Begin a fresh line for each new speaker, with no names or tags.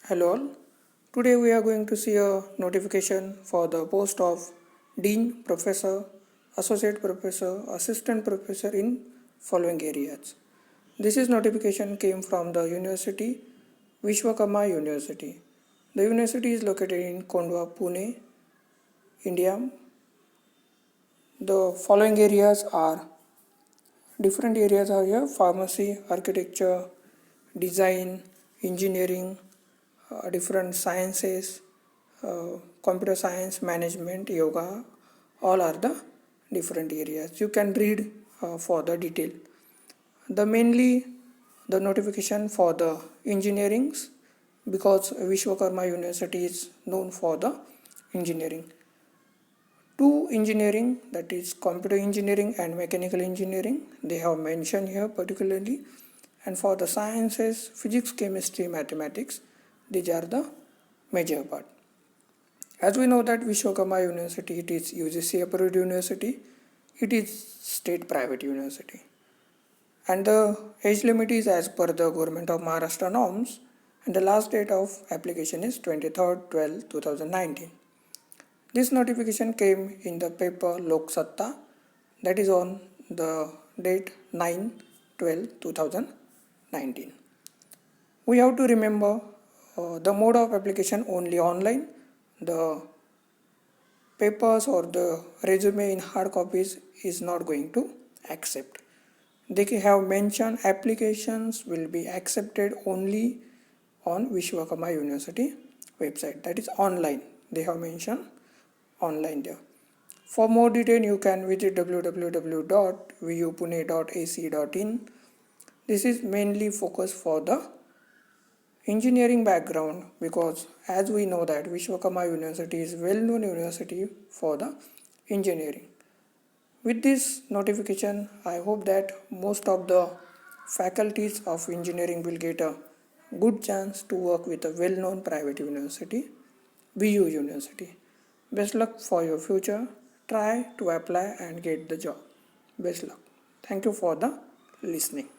Hello all. Today we are going to see a notification for the post of Dean, Professor, Associate Professor, Assistant Professor in following areas. This is notification came from the University, Vishwakarma University. The university is located in Kondwa, Pune, India. The following areas are different areas are here: pharmacy, architecture, design, engineering, different sciences, computer science, management, yoga, all are the different areas. You can read for the detail. The notification for the engineerings, because Vishwakarma University is known for the engineering. Two engineering, that is computer engineering and mechanical engineering, they have mentioned here particularly. And for the sciences, physics, chemistry, mathematics, these are the major part. As we know that Vishwakarma University, it is UGC approved university, it is state private university. And the age limit is as per the Government of Maharashtra norms, and the last date of application is 23rd 12 2019. This notification came in the paper Lok Satta, that is on the date 9/12/2019. We have to remember the mode of application only online. The papers or the resume in hard copies is not going to accept. They have mentioned applications will be accepted only on Vishwakarma University website, that is online. They have mentioned online there. For more detail, you can visit www.vupune.ac.in. This is mainly focused for the engineering background, because as we know that Vishwakarma University is well-known university for the engineering. With this notification, I hope that most of the faculties of engineering will get a good chance to work with a well-known private university, VU University. Best luck for your future. Try to apply and get the job. Best luck. Thank you for the listening.